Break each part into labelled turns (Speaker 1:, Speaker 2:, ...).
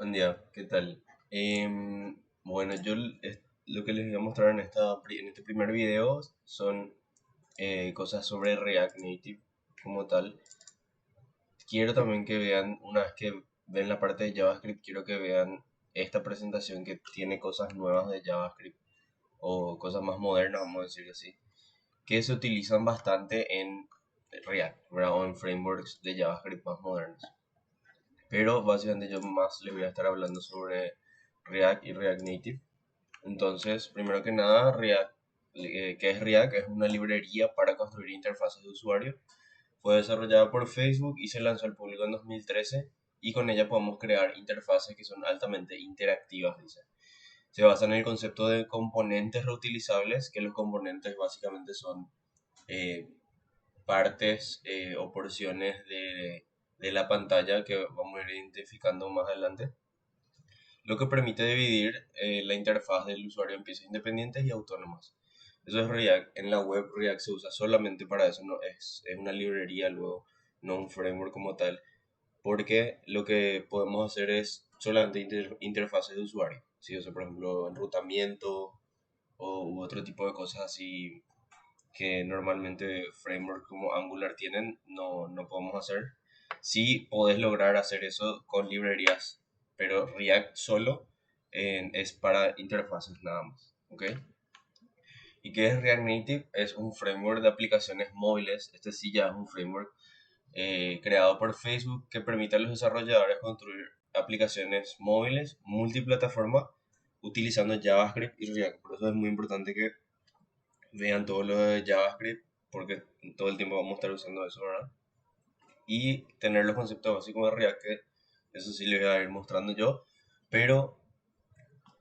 Speaker 1: Buen día, ¿qué tal? Bueno, lo que les voy a mostrar en este primer video son cosas sobre React Native como tal. Quiero también que vean, una vez que ven la parte de JavaScript, quiero que vean esta presentación que tiene cosas nuevas de JavaScript o cosas más modernas, vamos a decir así, que se utilizan bastante en React, ¿verdad? O en frameworks de JavaScript más modernos. Pero básicamente yo más les voy a estar hablando sobre React y React Native. Entonces, primero que nada, React, ¿qué es React? Es una librería para construir interfaces de usuario. Fue desarrollada por Facebook y se lanzó al público en 2013 y con ella podemos crear interfaces que son altamente interactivas, dice. Se basa en el concepto de componentes reutilizables, que los componentes básicamente son eh, partes o porciones de la pantalla que vamos a ir identificando más adelante, lo que permite dividir la interfaz del usuario en piezas independientes y autónomas. Eso es React. En la web React se usa solamente para eso, no es una librería luego, no un framework como tal, porque lo que podemos hacer es solamente interfaces de usuario. Si eso, por ejemplo, enrutamiento u otro tipo de cosas así que normalmente frameworks como Angular tienen, no podemos hacer. Sí podés lograr hacer eso con librerías, pero React solo es para interfaces nada más, ¿ok? ¿Y qué es React Native? Es un framework de aplicaciones móviles. Este sí ya es un framework creado por Facebook que permite a los desarrolladores construir aplicaciones móviles multiplataforma utilizando JavaScript y React. Por eso es muy importante que vean todo lo de JavaScript, porque todo el tiempo vamos a estar usando eso, ¿verdad? Y tener los conceptos básicos de React, que eso sí les voy a ir mostrando yo, pero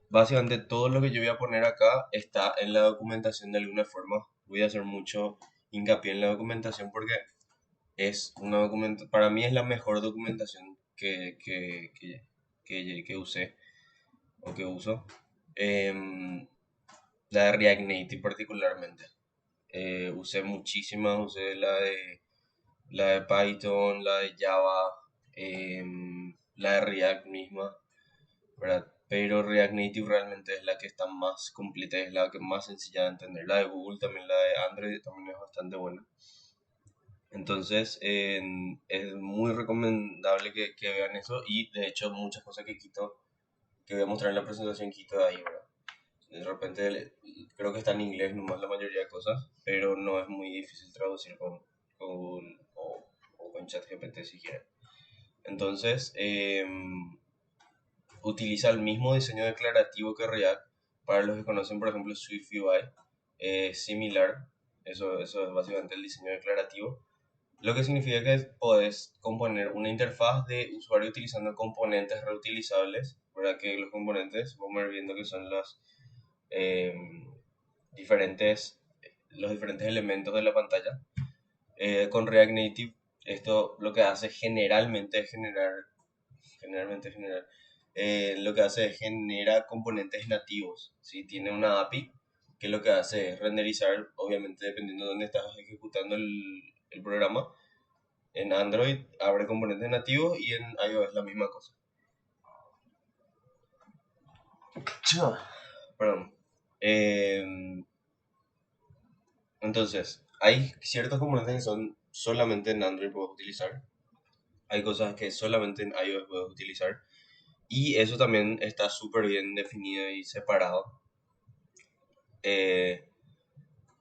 Speaker 1: básicamente todo lo que yo voy a poner acá está en la documentación de alguna forma. Voy a hacer mucho hincapié en la documentación porque para mí es la mejor documentación que usé o que uso. Em, la de React Native particularmente. Usé la de Python, la de Java, la de React misma, ¿verdad? Pero React Native realmente es la que está más completa, es la que más sencilla de entender. La de Google también, la de Android también es bastante buena. Entonces, es muy recomendable que vean eso y de hecho muchas cosas que voy a mostrar en la presentación, quito de ahí, ¿verdad? De repente creo que está en inglés nomás la mayoría de cosas, pero no es muy difícil traducir con Google o con ChatGPT si quieren. Entonces, utiliza el mismo diseño declarativo que React. Para los que conocen, por ejemplo, SwiftUI, es similar. Eso es básicamente el diseño declarativo. Lo que significa que podés componer una interfaz de usuario utilizando componentes reutilizables, ¿verdad? Que los componentes, vamos a ir viendo que son eh, diferentes, los diferentes elementos de la pantalla. Con React Native, esto lo que hace generalmente es generalmente generar, lo que hace es genera componentes nativos. ¿Sí? Tiene una API que lo que hace es renderizar, obviamente dependiendo de dónde estás ejecutando el programa. En Android abre componentes nativos y en iOS la misma cosa. Perdón. Eh, entonces, hay ciertos componentes que son solamente en Android puedes utilizar. Hay cosas que solamente en iOS puedes utilizar. Y eso también está súper bien definido y separado. Eh,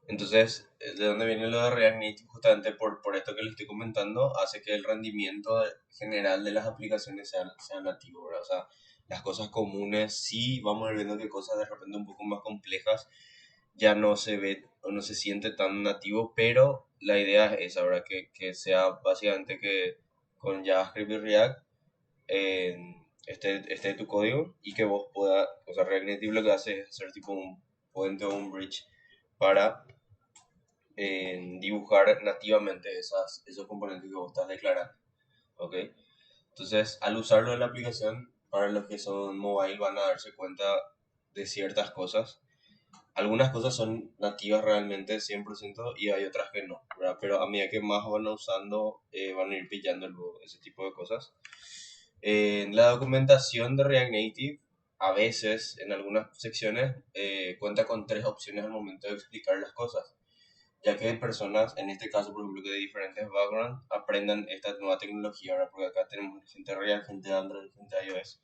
Speaker 1: entonces, ¿de dónde viene lo de React Native? Justamente por esto que les estoy comentando, hace que el rendimiento general de las aplicaciones sea nativo, ¿verdad? O sea, las cosas comunes, sí vamos a ir viendo que cosas de repente un poco más complejas ya no se ve o no se siente tan nativo, pero la idea es esa, ¿verdad? Que sea básicamente que con JavaScript y React esté tu código y que vos puedas, o sea, React Native lo que hace es hacer tipo un puente o un bridge para dibujar nativamente esos componentes que vos estás declarando, ¿ok? Entonces, al usarlo en la aplicación, para los que son mobile van a darse cuenta de ciertas cosas. Algunas cosas son nativas realmente 100% y hay otras que no, ¿verdad? Pero a medida que más van usando, van a ir pillando ese tipo de cosas. En la documentación de React Native, a veces, en algunas secciones, cuenta con tres opciones al momento de explicar las cosas, ya que personas, en este caso, por ejemplo, que de diferentes backgrounds, aprendan esta nueva tecnología, ¿verdad? Porque acá tenemos gente de React, gente de Android, gente de iOS.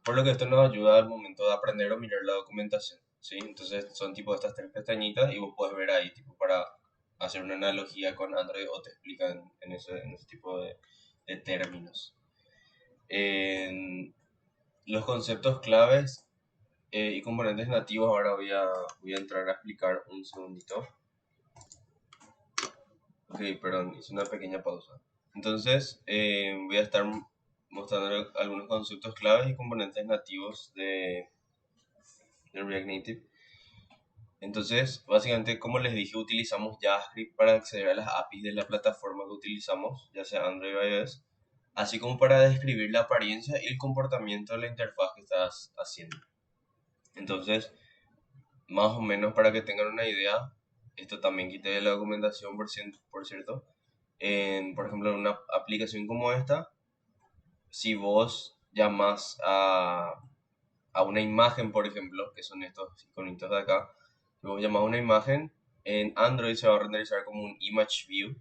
Speaker 1: Por lo que esto nos ayuda al momento de aprender o mirar la documentación, ¿sí? Entonces son tipo estas tres pestañitas y vos puedes ver ahí, tipo, para hacer una analogía con Android o te explican en ese tipo de términos. En los conceptos claves y componentes nativos, ahora voy a entrar a explicar un segundito. Ok, perdón, hice una pequeña pausa. Entonces, voy a estar mostrando algunos conceptos claves y componentes nativos de React Native. Entonces, básicamente, como les dije, utilizamos JavaScript para acceder a las APIs de la plataforma que utilizamos, ya sea Android o iOS, así como para describir la apariencia y el comportamiento de la interfaz que estás haciendo. Entonces, más o menos para que tengan una idea, esto también quité de la documentación, por cierto. Por ejemplo, en una aplicación como esta, si vos llamas a una imagen, por ejemplo, que son estos iconitos de acá, si vos llamas a una imagen, en Android se va a renderizar como un image view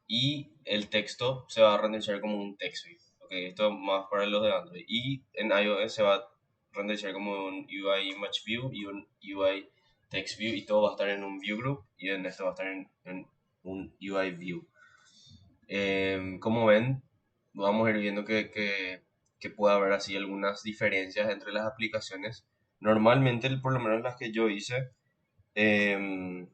Speaker 1: y el texto se va a renderizar como un text view. Okay, esto más para los de Android. Y en iOS se va a renderizar como un UI image view y un UI text view y todo va a estar en un view group y en esto va a estar en un UI view. Como ven, vamos a ir viendo que puede haber así algunas diferencias entre las aplicaciones. Normalmente, por lo menos las que yo hice, em,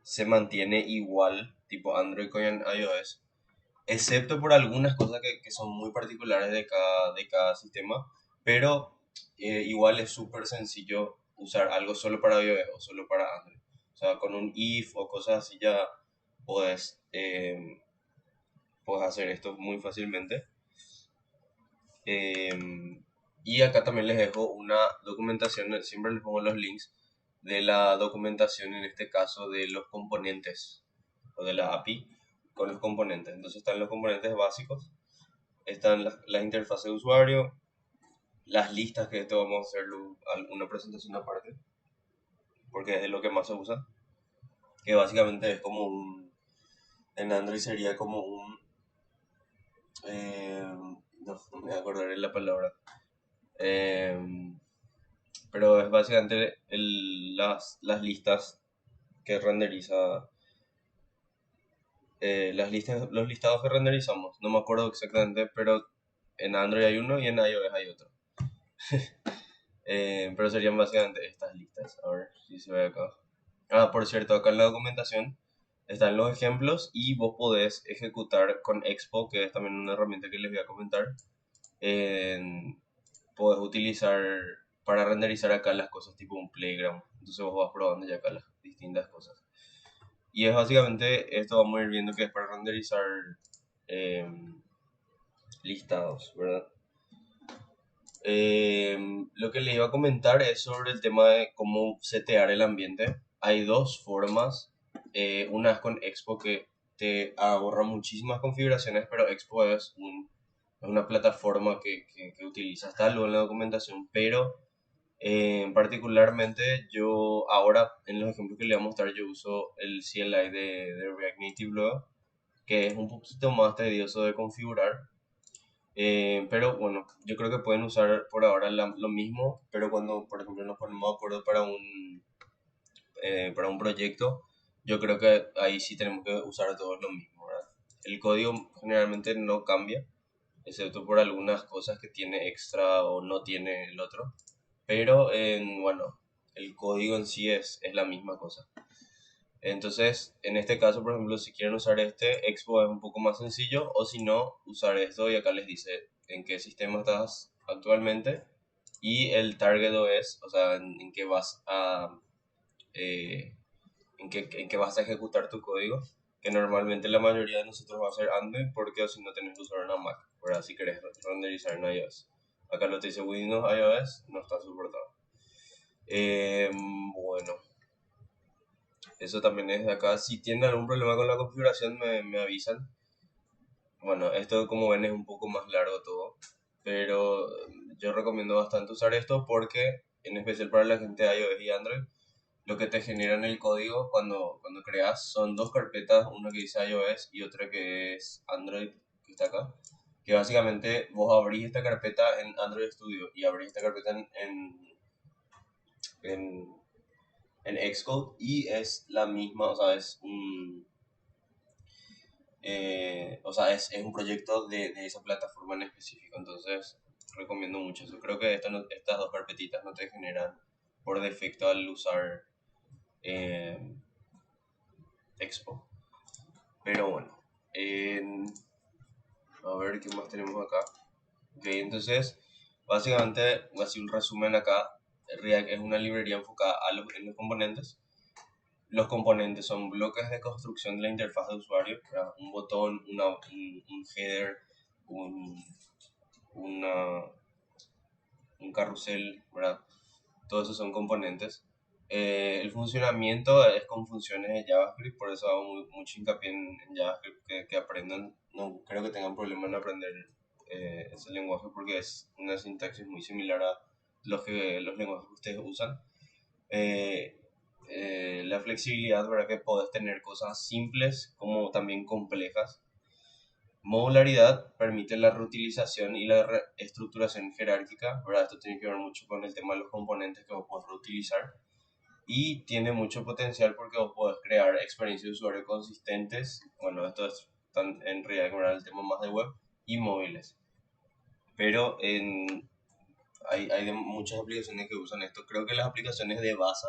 Speaker 1: se mantiene igual, tipo Android con iOS, excepto por algunas cosas que son muy particulares de cada sistema, pero igual es súper sencillo usar algo solo para iOS o solo para Android. O sea, con un if o cosas así ya puedes, puedes hacer esto muy fácilmente. Y acá también les dejo una documentación, siempre les pongo los links de la documentación, en este caso de los componentes o de la API con los componentes. Entonces están los componentes básicos, están las interfaces de usuario, las listas, que esto vamos a hacer alguna presentación aparte, porque es de lo que más se usa, que básicamente es como en Android sería como no me acordaré la palabra, eh, pero es básicamente las listas que renderiza, los listados que renderizamos. No me acuerdo exactamente, pero en Android hay uno y en iOS hay otro. Pero serían básicamente estas listas. A ver si se ve acá. Ah, por cierto, acá en la documentación están los ejemplos y vos podés ejecutar con Expo, que es también una herramienta que les voy a comentar. Podés utilizar para renderizar acá las cosas tipo un playground. Entonces vos vas probando ya acá las distintas cosas. Y es básicamente esto, vamos a ir viendo que es para renderizar eh, listados, ¿verdad? Lo que les iba a comentar es sobre el tema de cómo setear el ambiente. Hay dos formas. Una es con Expo, que te ahorra muchísimas configuraciones, pero Expo es una plataforma que utiliza, está luego en la documentación, pero particularmente yo ahora en los ejemplos que les voy a mostrar yo uso el CLI de React Native luego, que es un poquito más tedioso de configurar. Pero bueno, yo creo que pueden usar por ahora lo mismo, pero cuando, por ejemplo, nos ponemos de acuerdo para un proyecto, yo creo que ahí sí tenemos que usar todos lo mismo, ¿verdad? El código generalmente no cambia, excepto por algunas cosas que tiene extra o no tiene el otro, pero bueno, el código en sí es la misma cosa. Entonces, en este caso, por ejemplo, si quieren usar este, Expo es un poco más sencillo, o si no, usar esto y acá les dice en qué sistema estás actualmente y el target OS, o sea, en qué vas eh, en qué vas a ejecutar tu código, que normalmente la mayoría de nosotros va a ser Android, porque o si no tenés que usar una Mac, ¿verdad? Si querés renderizar en iOS. Acá lo te dice Windows, iOS, no está soportado. Bueno. Eso también es de acá. Si tienen algún problema con la configuración, me avisan. Bueno, esto como ven es un poco más largo todo, pero yo recomiendo bastante usar esto porque, en especial para la gente de iOS y Android, lo que te genera en el código cuando creas son dos carpetas, una que dice iOS y otra que es Android, que está acá. Que básicamente vos abrís esta carpeta en Android Studio y abrís esta carpeta en, en Xcode y es la misma, o sea, es un proyecto de esa plataforma en específico. Entonces, recomiendo mucho eso. Creo que estas dos carpetitas no te generan por defecto al usar eh, Expo. Pero bueno, a ver qué más tenemos acá. Ok, entonces, básicamente, así un resumen acá. React es una librería enfocada en los componentes. Los componentes son bloques de construcción de la interfaz de usuario, ¿verdad? Un botón, un header, un, una, un carrusel, ¿verdad? Todos esos son componentes. El funcionamiento es con funciones de JavaScript, por eso hago mucho hincapié en JavaScript, que aprendan. No creo que tengan problema en aprender ese lenguaje porque es una sintaxis muy similar a los lenguajes que ustedes usan. Eh, la flexibilidad, ¿verdad? Que podés tener cosas simples como también complejas. Modularidad permite la reutilización y la estructuración jerárquica, ¿verdad? Esto tiene que ver mucho con el tema de los componentes que vos podés reutilizar y tiene mucho potencial porque vos podés crear experiencias de usuario consistentes. Bueno, esto es en realidad, ¿verdad? El tema más de web y móviles. Pero hay muchas aplicaciones que usan esto. Creo que las aplicaciones de base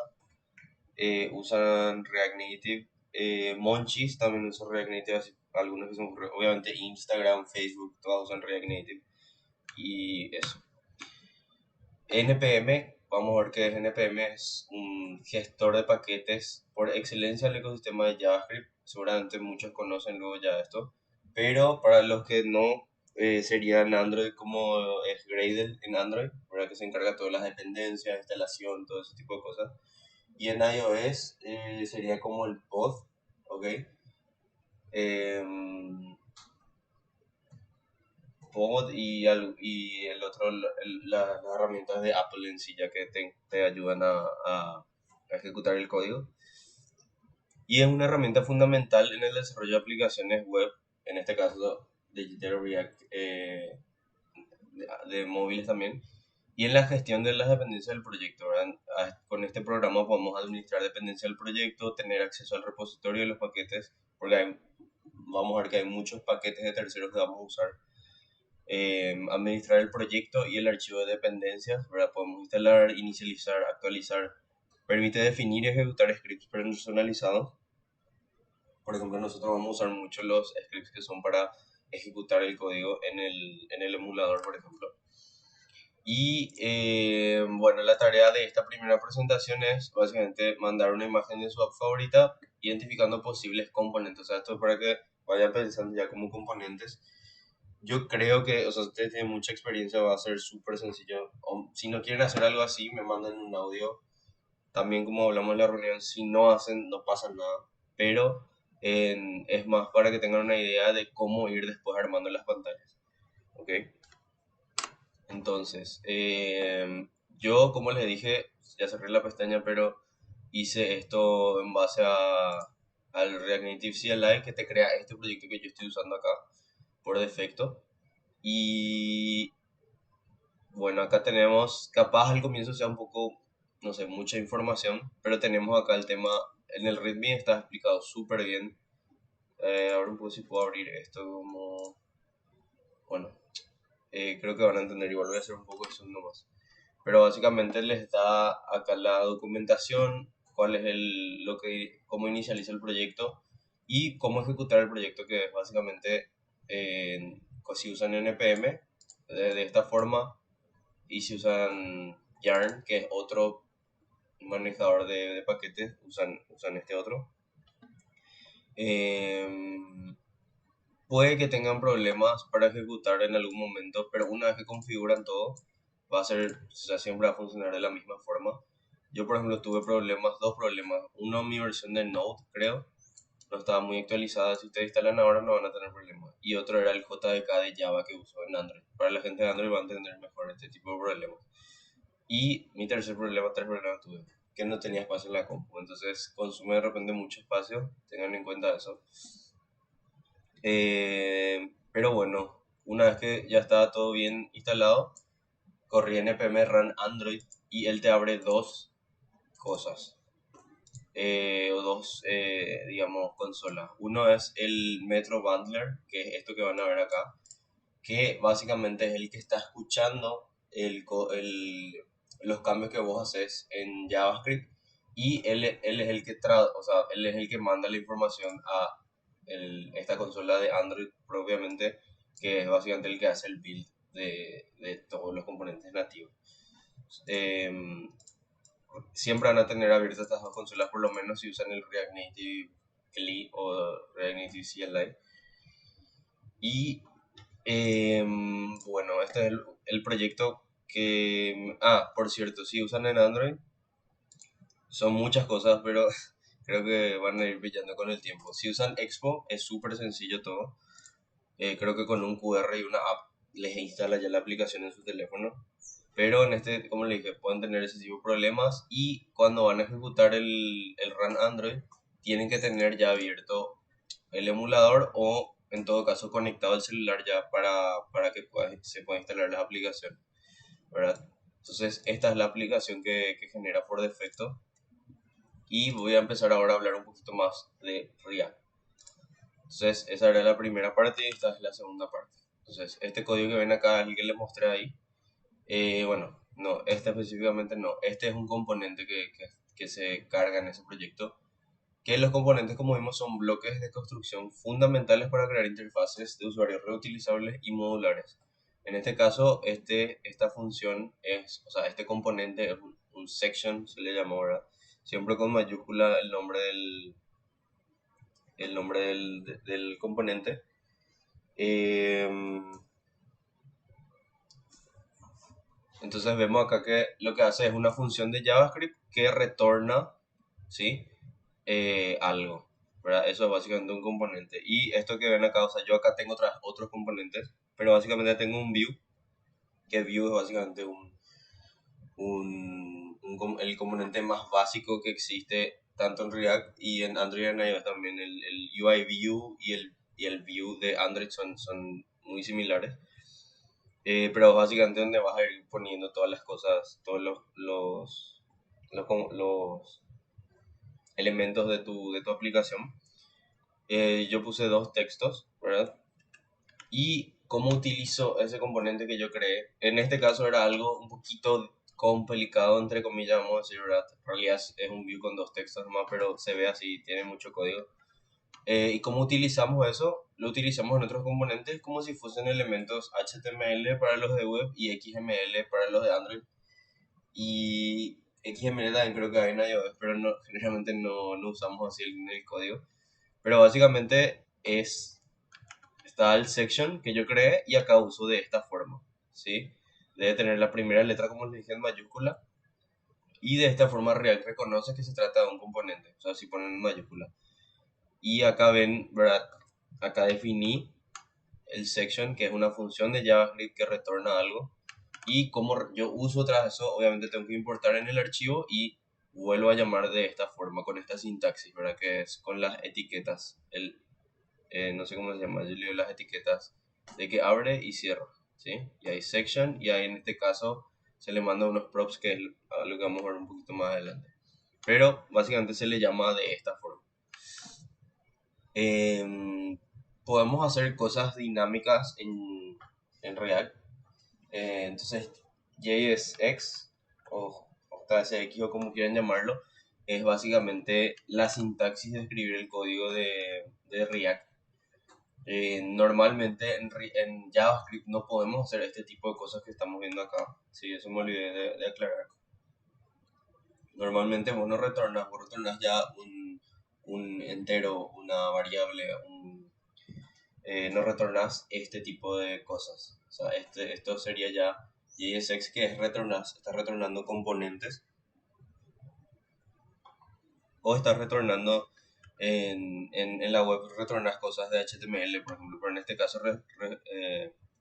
Speaker 1: usan React Native. Monchis también usa React Native, algunos que son, obviamente Instagram, Facebook, todos usan React Native. Y eso. NPM, vamos a ver qué es NPM, es un gestor de paquetes por excelencia del ecosistema de JavaScript. Seguramente muchos conocen luego ya esto, pero para los que no, sería en Android como es Gradle en Android, ¿verdad? Que se encarga de todas las dependencias, instalación, todo ese tipo de cosas. Y en iOS sería como el pod, ¿ok? Em, Pod y el otro, las herramientas de Apple en sí, ya que te ayudan a ejecutar el código. Y es una herramienta fundamental en el desarrollo de aplicaciones web, en este caso de React, de móviles también, y en la gestión de las dependencias del proyecto, ¿verdad? Con este programa podemos administrar dependencias del proyecto, tener acceso al repositorio de los paquetes, porque vamos a ver que hay muchos paquetes de terceros que vamos a usar. Administrar el proyecto y el archivo de dependencias, ¿verdad? Podemos instalar, inicializar, actualizar. Permite definir y ejecutar scripts personalizados. Por ejemplo, nosotros vamos a usar mucho los scripts que son para ejecutar el código en el emulador, por ejemplo. Y bueno, la tarea de esta primera presentación es básicamente mandar una imagen de su app favorita, identificando posibles componentes. O sea, esto es para que vayan pensando ya como componentes. Yo creo que, o sea, ustedes tienen mucha experiencia, va a ser súper sencillo. Si no quieren hacer algo así, me mandan un audio. También como hablamos en la reunión, si no hacen, no pasa nada. Pero es más para que tengan una idea de cómo ir después armando las pantallas. ¿Ok? Entonces, yo, como les dije, ya cerré la pestaña, pero hice esto en base al React Native CLI que te crea este proyecto que yo estoy usando acá por defecto. Y bueno, acá tenemos, capaz al comienzo sea un poco, no sé, mucha información, pero tenemos acá el tema, en el README está explicado súper bien. Ahora un poco si puedo abrir esto como, bueno, creo que van a entender, igual voy a hacer un poco de zoom nomás. Pero básicamente les da acá la documentación, cuál es cómo inicializa el proyecto y cómo ejecutar el proyecto, que es básicamente si usan NPM de esta forma y si usan Yarn, que es otro manejador de paquetes, usan este otro. Em, Puede que tengan problemas para ejecutar en algún momento, pero una vez que configuran todo, va a ser, o sea, siempre va a funcionar de la misma forma. Yo, por ejemplo, tuve problemas, dos problemas. Uno, mi versión de Node, creo, no estaba muy actualizada. Si ustedes instalan ahora no van a tener problemas. Y otro era el JDK de Java que uso en Android. Para la gente de Android va a entender mejor este tipo de problemas. Y mi tercer problema, tres problemas tuve, que no tenía espacio en la compu. Entonces consume de repente mucho espacio, tengan en cuenta eso. Pero bueno, una vez que ya estaba todo bien instalado, corrí npm run Android y él te abre dos cosas, o dos, digamos, consolas. Uno es el Metro Bundler, que es esto que van a ver acá, que básicamente es el que está escuchando los cambios que vos haces en JavaScript y él es el que o sea, él es el que manda la información a esta consola de Android propiamente, que es básicamente el que hace el build de todos los componentes nativos. Em, Siempre van a tener abiertas estas dos consolas, por lo menos si usan el React Native CLI o React Native CLI. Y bueno, este es el proyecto que... Ah, por cierto, si usan en Android, son muchas cosas, pero creo que van a ir pillando con el tiempo. Si usan Expo, es súper sencillo todo. Creo que con un QR y una app les instala ya la aplicación en su teléfono. Pero en este, como le dije, pueden tener ese tipo de problemas y cuando van a ejecutar el Run Android, tienen que tener ya abierto el emulador o en todo caso conectado al celular ya para que se pueda instalar la aplicación, ¿verdad? Entonces, esta es la aplicación que genera por defecto y voy a empezar ahora a hablar un poquito más de React. Entonces, esa era la primera parte y esta es la segunda parte. Entonces, este código que ven acá es el que les mostré ahí. Bueno, no, este específicamente no. Este es un componente que se carga en ese proyecto. Que los componentes, como vimos, son bloques de construcción fundamentales para crear interfaces de usuarios reutilizables y modulares. En este caso, esta función es, o sea, este componente es un section, se le llama ahora, siempre con mayúscula el nombre del componente. Em, entonces vemos acá que lo que hace es una función de JavaScript que retorna, ¿sí? Algo, ¿verdad? Eso es básicamente un componente. Y esto que ven acá, o sea, yo acá tengo otros componentes, pero básicamente tengo un view, que view es básicamente el componente más básico que existe tanto en React y en Android y en iOS también. El UI view y el view de Android son muy similares. Pero básicamente donde vas a ir poniendo todas las cosas, todos los elementos de tu aplicación. Yo puse dos textos, ¿verdad? Y cómo utilizo ese componente que yo creé. En este caso era algo un poquito complicado, entre comillas, vamos a decir, ¿verdad? En realidad es un view con dos textos nomás, pero se ve así, tiene mucho código. ¿Y cómo utilizamos eso? Lo utilizamos en otros componentes como si fuesen elementos HTML para los de web y XML para los de Android. Y XML también creo que hay en iOS, pero no, generalmente no usamos así el código. Pero básicamente está el section que yo creé y acá uso de esta forma, ¿sí? Debe tener la primera letra, como les dije, en mayúscula. Y de esta forma React reconoce que se trata de un componente, o sea, si ponen en mayúscula. Y acá ven, ¿verdad? Acá definí el section, que es una función de JavaScript que retorna algo. Y como yo uso tras eso, obviamente tengo que importar en el archivo y vuelvo a llamar de esta forma, con esta sintaxis, ¿verdad? Que es con las etiquetas. No sé cómo se llama, yo le digo las etiquetas de que abre y cierra, ¿sí? Y hay section y ahí en este caso se le manda unos props que es a lo que vamos a ver un poquito más adelante. Pero básicamente se le llama de esta forma. Em, Podemos hacer cosas dinámicas en React. Entonces, JSX o JSX o como quieran llamarlo, es básicamente la sintaxis de escribir el código de React. Normalmente en JavaScript no podemos hacer este tipo de cosas que estamos viendo acá. Sí, eso me olvidé de aclarar. Normalmente vos retornas ya un entero, una variable, no retornas este tipo de cosas. O sea, esto sería ya JSX, que es retornar, está retornando componentes o estás retornando en la web, retornas cosas de HTML, por ejemplo, pero en este caso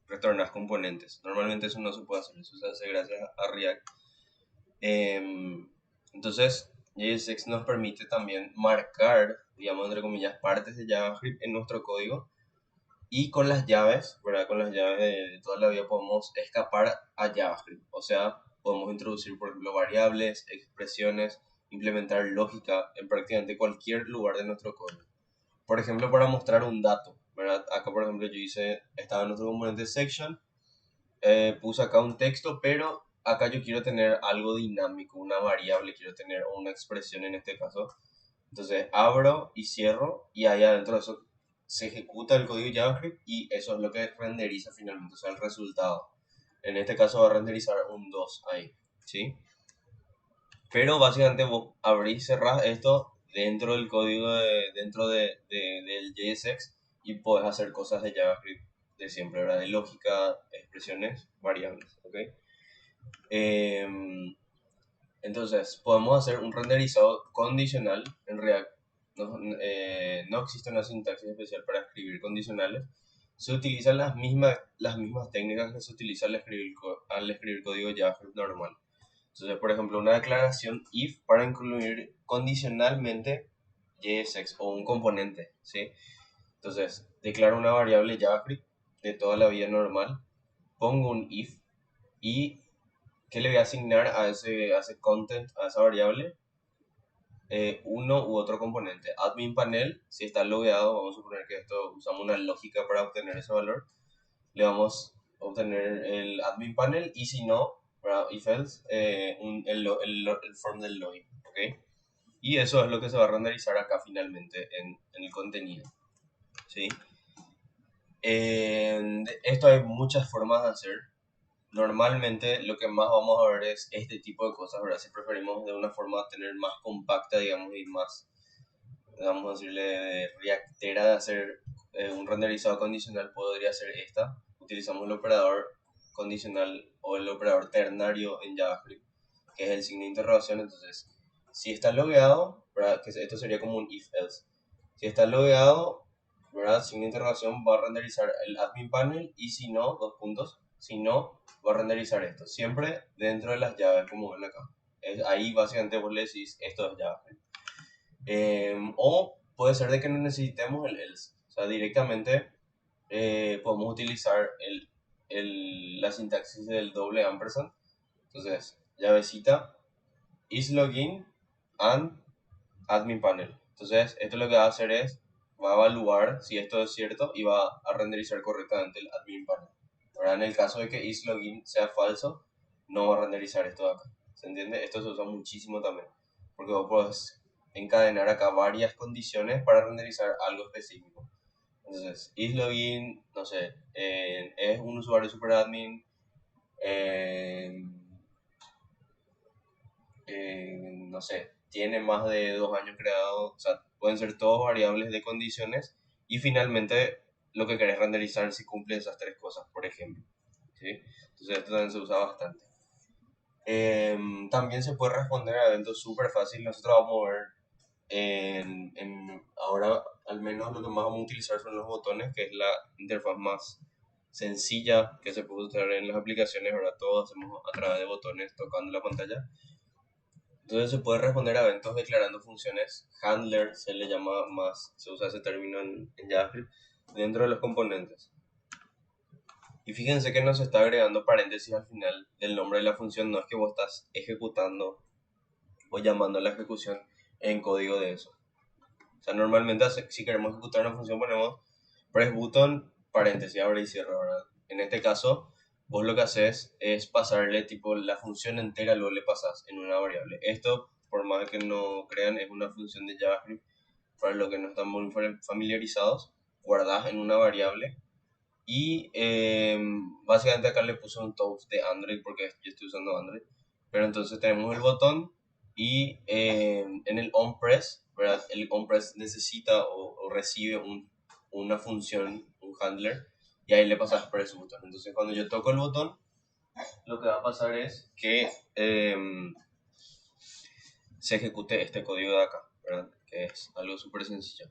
Speaker 1: retornas componentes. Normalmente eso no se puede hacer, eso se hace gracias a React. Entonces, JSX nos permite también marcar, digamos, entre comillas, partes de JavaScript en nuestro código y con las llaves, ¿verdad? Con las llaves de toda la vida podemos escapar a JavaScript. O sea, podemos introducir, por ejemplo, variables, expresiones, implementar lógica en prácticamente cualquier lugar de nuestro código. Por ejemplo, para mostrar un dato, ¿verdad? Acá, por ejemplo, yo estaba en nuestro componente section, puse acá un texto, pero acá yo quiero tener algo dinámico, una variable, quiero tener una expresión en este caso. Entonces abro y cierro y ahí adentro de eso se ejecuta el código JavaScript y eso es lo que renderiza finalmente, o sea, el resultado. En este caso va a renderizar un 2 ahí, ¿sí? Pero básicamente vos abrís y cerrás esto dentro del código, del JSX y podés hacer cosas de JavaScript de siempre, ¿verdad? De lógica, expresiones, variables, ¿ok? Em, entonces, podemos hacer un renderizado condicional en React. No existe una sintaxis especial para escribir condicionales. Se utilizan las mismas técnicas que se utilizan al escribir código JavaScript normal. Entonces, por ejemplo, una declaración if para incluir condicionalmente JSX o un componente, ¿sí? Entonces, declaro una variable JavaScript de toda la vida normal, pongo un if y ¿qué le voy a asignar a ese content, a esa variable? Uno u otro componente. Admin panel, si está logueado, vamos a suponer que esto usamos una lógica para obtener ese valor, le vamos a obtener el admin panel y si no, para if else, el form del login, ¿ok? Y eso es lo que se va a renderizar acá finalmente en el contenido, ¿sí? Esto hay muchas formas de hacer. Normalmente lo que más vamos a ver es este tipo de cosas, ¿verdad? Si preferimos de una forma tener más compacta, digamos, y más, vamos a decirle, de reactera de hacer un renderizado condicional, podría ser esta. Utilizamos el operador condicional o el operador ternario en JavaScript, que es el signo de interrogación. Entonces, si está logueado, ¿verdad? Que esto sería como un if-else. Si está logueado, ¿verdad? Signo de interrogación va a renderizar el admin panel y si no, dos puntos, si no, va a renderizar esto. Siempre dentro de las llaves, como ven acá. Ahí básicamente vos le decís, esto es JavaScript. O puede ser de que no necesitemos el else. O sea, directamente podemos utilizar la sintaxis del doble ampersand. Entonces, llavecita is login and admin panel. Entonces, esto lo que va a hacer es, va a evaluar si esto es cierto y va a renderizar correctamente el admin panel. Ahora, en el caso de que isLogin sea falso, no va a renderizar esto de acá. ¿Se entiende? Esto se usa muchísimo también. Porque vos podés encadenar acá varias condiciones para renderizar algo específico. Entonces, isLogin, no sé, es un usuario superadmin, eh, no sé, tiene más de 2 años creado, o sea, pueden ser todos variables de condiciones y finalmente lo que querés renderizar si cumple esas tres cosas, por ejemplo. ¿Sí? Entonces esto también se usa bastante. También se puede responder a eventos súper fácil. Nosotros vamos a ver ahora al menos lo que más vamos a utilizar son los botones, que es la interfaz más sencilla que se puede usar en las aplicaciones. Ahora todo hacemos a través de botones tocando la pantalla. Entonces se puede responder a eventos declarando funciones handler, se le llama más, se usa ese término en JavaScript, dentro de los componentes. Y fíjense que nos está agregando paréntesis al final del nombre de la función, no es que vos estás ejecutando o llamando a la ejecución en código de eso. O sea, normalmente si queremos ejecutar una función ponemos press button, paréntesis, abre y cierra, ¿verdad? En este caso, vos lo que haces es pasarle tipo la función entera, luego le pasas en una variable. Esto, por más que no crean, es una función de JavaScript. Para los que no están muy familiarizados, guardás en una variable y básicamente acá le puse un touch de Android porque yo estoy usando Android. Pero entonces tenemos el botón y en el onPress, ¿verdad? El onPress necesita o recibe una función, un handler, y ahí le pasas press button. Entonces cuando yo toco el botón, lo que va a pasar es que se ejecute este código de acá. ¿verdad? Que es algo súper sencillo.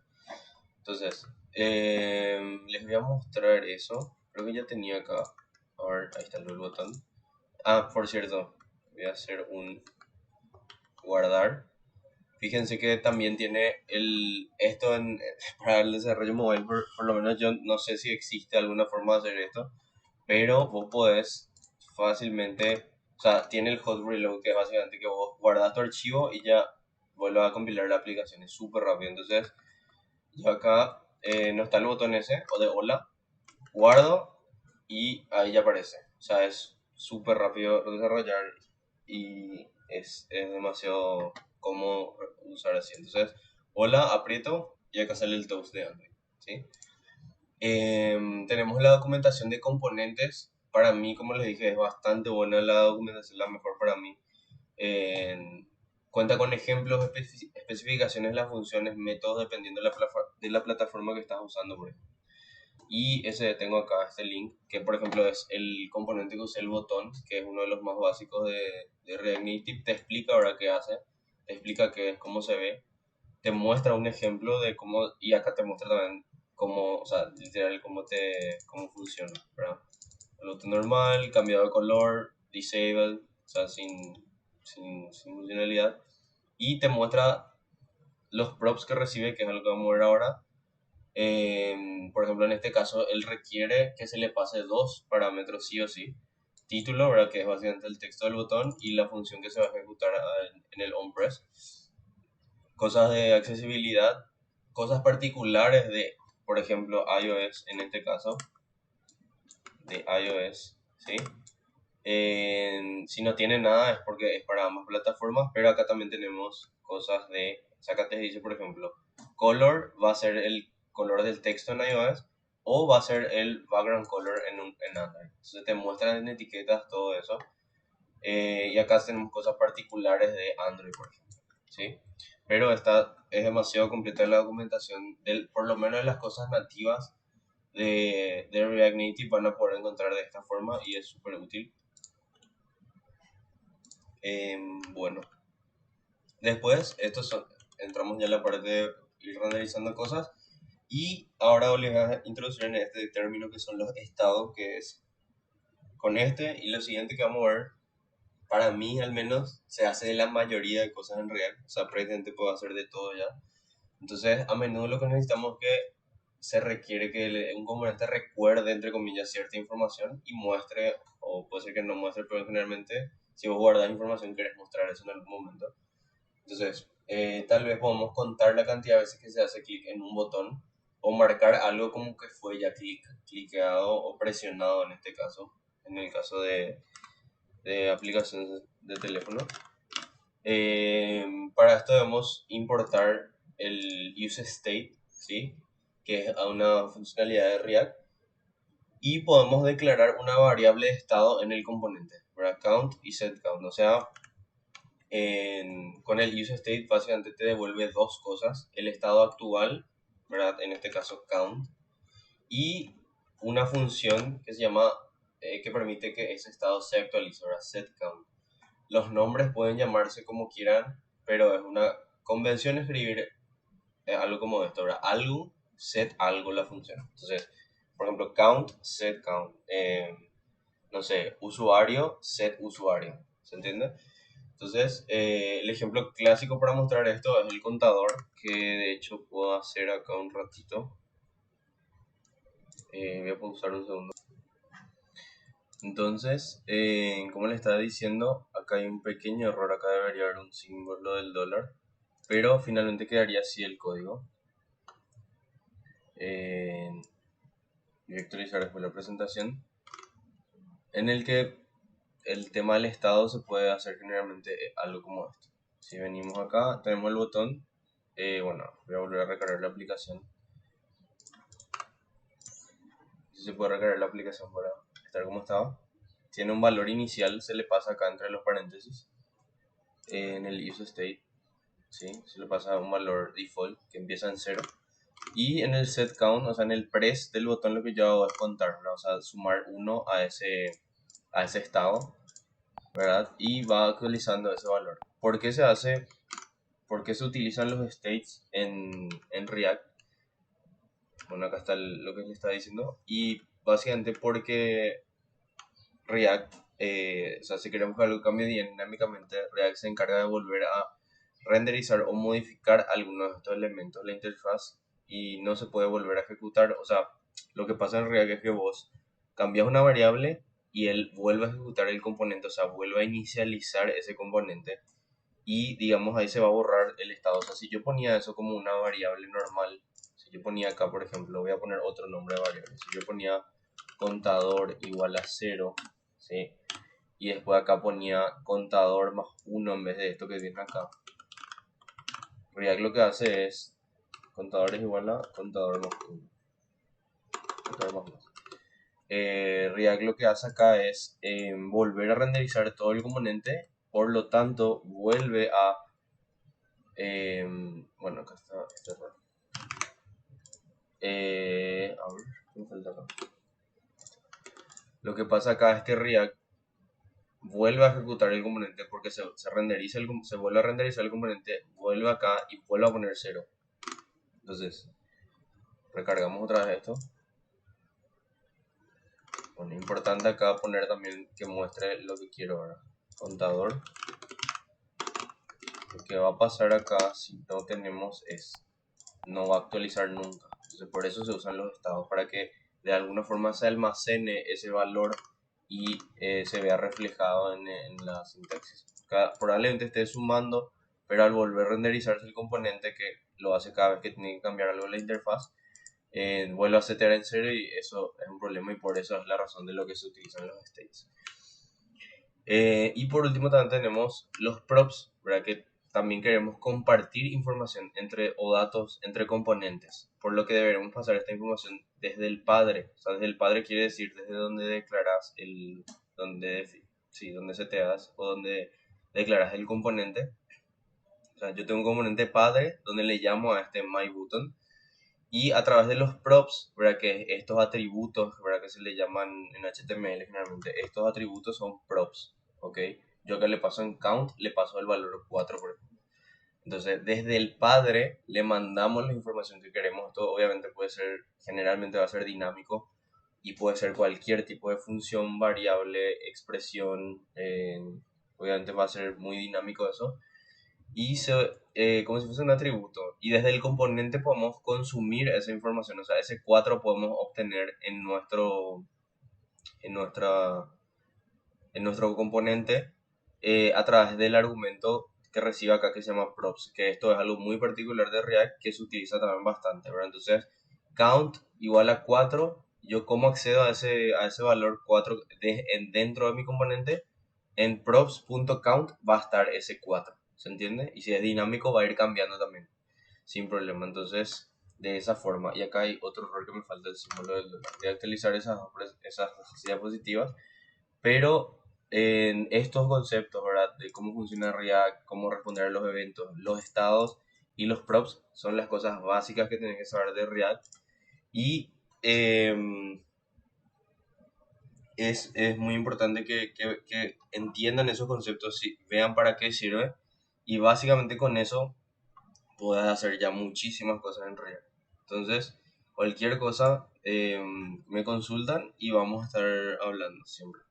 Speaker 1: Entonces, les voy a mostrar eso. Creo que ya tenía acá. A ver, ahí está el botón. Ah, por cierto, voy a hacer un guardar. Fíjense que también tiene esto para el desarrollo móvil, por lo menos yo no sé si existe alguna forma de hacer esto, pero vos podés fácilmente, o sea, tiene el hot reload, que es básicamente que vos guardas tu archivo y ya vuelves a compilar la aplicación, es súper rápido. Entonces, yo acá no está el botón ese, o de hola, guardo y ahí ya aparece. O sea, es súper rápido desarrollar y es demasiado cómodo usar así. Entonces, hola, aprieto y acá sale el toast de Android. ¿Sí? Tenemos la documentación de componentes. Para mí, como les dije, es bastante buena la documentación, la mejor para mí. Eh, Cuenta con ejemplos, especificaciones de las funciones, métodos dependiendo de la plataforma que estás usando, por ejemplo. Y ese tengo acá, este link, que por ejemplo es el componente que usa el botón, que es uno de los más básicos de React Native. Te explica ahora qué hace, te explica qué es, cómo se ve, te muestra un ejemplo de cómo, y acá te muestra también cómo, o sea, literal cómo funciona, ¿verdad? El botón normal, cambiado de color, disable, o sea, sin funcionalidad. Y te muestra los props que recibe, que es algo que vamos a ver ahora. Por ejemplo, en este caso, él requiere que se le pase dos parámetros sí o sí. Título, ¿verdad? Que es básicamente el texto del botón y la función que se va a ejecutar en el onPress. Cosas de accesibilidad, cosas particulares de, por ejemplo, iOS, en este caso, de iOS, ¿sí? Si no tiene nada es porque es para ambas plataformas, pero acá también tenemos cosas de, o sea, acá te dice, por ejemplo, color va a ser el color del texto en iOS o va a ser el background color en Android. Entonces te muestran en etiquetas todo eso. Y acá tenemos cosas particulares de Android, por ejemplo, ¿sí? Pero esta es demasiado completa la documentación, por lo menos de las cosas nativas de React Native van a poder encontrar de esta forma y es súper útil. Bueno, después entramos ya en la parte de ir renderizando cosas y ahora les voy a introducir en este término que son los estados, que es con este y lo siguiente que vamos a ver. Para mí al menos se hace de la mayoría de cosas en React, o sea, prácticamente puedo hacer de todo ya. Entonces, a menudo lo que necesitamos es que se requiere que un componente recuerde, entre comillas, cierta información y muestre, o puede ser que no muestre, pero generalmente, si vos guardas información, querés mostrar eso en algún momento. Entonces, tal vez podamos contar la cantidad de veces que se hace clic en un botón o marcar algo como que fue ya cliqueado o presionado en este caso, en el caso de aplicaciones de teléfono. Para esto debemos importar el useState, ¿sí? Que es una funcionalidad de React, y podemos declarar una variable de estado en el componente, ¿verdad? Count y setCount. O sea, con el useState básicamente te devuelve dos cosas: el estado actual, ¿verdad? En este caso count, y una función que se llama, que permite que ese estado se actualice, ¿verdad? setCount. Los nombres pueden llamarse como quieran, pero es una convención escribir algo como esto, ¿verdad? Algo, set algo la función. Entonces, por ejemplo, count, set count. No sé, usuario, set usuario. ¿Se entiende? Entonces, el ejemplo clásico para mostrar esto es el contador, que de hecho puedo hacer acá un ratito. Voy a pausar un segundo. Entonces, como le estaba diciendo, acá hay un pequeño error, acá debería haber un símbolo del dólar, pero finalmente quedaría así el código. Voy a actualizar después la presentación, en el que el tema del estado se puede hacer generalmente algo como esto. Si venimos acá, tenemos el botón, bueno, voy a volver a recargar la aplicación. Si se puede recargar la aplicación para estar como estaba. Tiene un valor inicial, se le pasa acá entre los paréntesis, en el useState, ¿sí? Se le pasa un valor default que empieza en 0. Y en el setCount, o sea, en el press del botón, lo que yo hago es contar, ¿verdad? O sea, sumar 1 a ese estado, ¿verdad? Y va actualizando ese valor. ¿Por qué se hace? ¿por qué se utilizan los states en React? Bueno, acá está lo que le está diciendo. Y básicamente porque React, o sea, si queremos que algo cambie dinámicamente, React se encarga de volver a renderizar o modificar algunos de estos elementos de la interfaz y no se puede volver a ejecutar. O sea, lo que pasa en React es que vos cambias una variable y él vuelve a ejecutar el componente, o sea, vuelve a inicializar ese componente y digamos ahí se va a borrar el estado. O sea, si yo ponía eso como una variable normal, si yo ponía acá, por ejemplo, voy a poner otro nombre de variable, si yo ponía contador igual a 0, ¿sí? Y después acá ponía contador más 1 en vez de esto que viene acá. React lo que hace es contador es igual a contador más 1. Contador más 2. React lo que hace acá es volver a renderizar todo el componente, por lo tanto vuelve a bueno, acá está este error. A ver, ¿qué me falta acá? Lo que pasa acá es que React vuelve a ejecutar el componente porque se vuelve a renderizar el componente, vuelve acá y vuelve a poner 0. Entonces, recargamos otra vez esto. Bueno, importante acá poner también que muestre lo que quiero ahora. Contador. Lo que va a pasar acá si no tenemos es, no va a actualizar nunca. Entonces por eso se usan los estados, para que de alguna forma se almacene ese valor y se vea reflejado en la sintaxis. Probablemente esté sumando, pero al volver a renderizarse el componente, que lo hace cada vez que tiene que cambiar algo en la interfaz, vuelve a setear en cero y eso es un problema y por eso es la razón de lo que se utilizan los states. Y por último también tenemos los props, ¿verdad? Que también queremos compartir información o datos entre componentes, por lo que deberemos pasar esta información desde el padre. O sea, desde el padre quiere decir desde donde declaras donde seteas o donde declaras el componente. O sea, yo tengo un componente padre donde le llamo a este myButton y a través de los props, ¿verdad? Que estos atributos, ¿verdad? Que se le llaman en HTML generalmente, estos atributos son props, ¿ok? Yo que le paso en count, le paso el valor 4, por ejemplo. Entonces, desde el padre le mandamos la información que queremos. Esto obviamente puede ser, generalmente va a ser dinámico y puede ser cualquier tipo de función, variable, expresión. Obviamente va a ser muy dinámico eso y como si fuese un atributo. Y desde el componente podemos consumir esa información, o sea, ese 4 podemos obtener en, nuestra, en nuestro componente a través del argumento que recibe acá que se llama props, que esto es algo muy particular de React que se utiliza también bastante, ¿verdad? Entonces, count igual a 4, yo cómo accedo a ese valor 4 dentro de mi componente, en props.count va a estar ese 4, ¿se entiende? Y si es dinámico va a ir cambiando también, sin problema. Entonces, de esa forma. Y acá hay otro error que me falta, el símbolo del dólar. Voy a actualizar esas diapositivas, pero en estos conceptos, ¿verdad? De cómo funciona React, cómo responder a los eventos, los estados y los props son las cosas básicas que tienes que saber de React. Y es muy importante que entiendan esos conceptos, vean para qué sirve y básicamente con eso puedes hacer ya muchísimas cosas en React. Entonces, cualquier cosa me consultan y vamos a estar hablando siempre.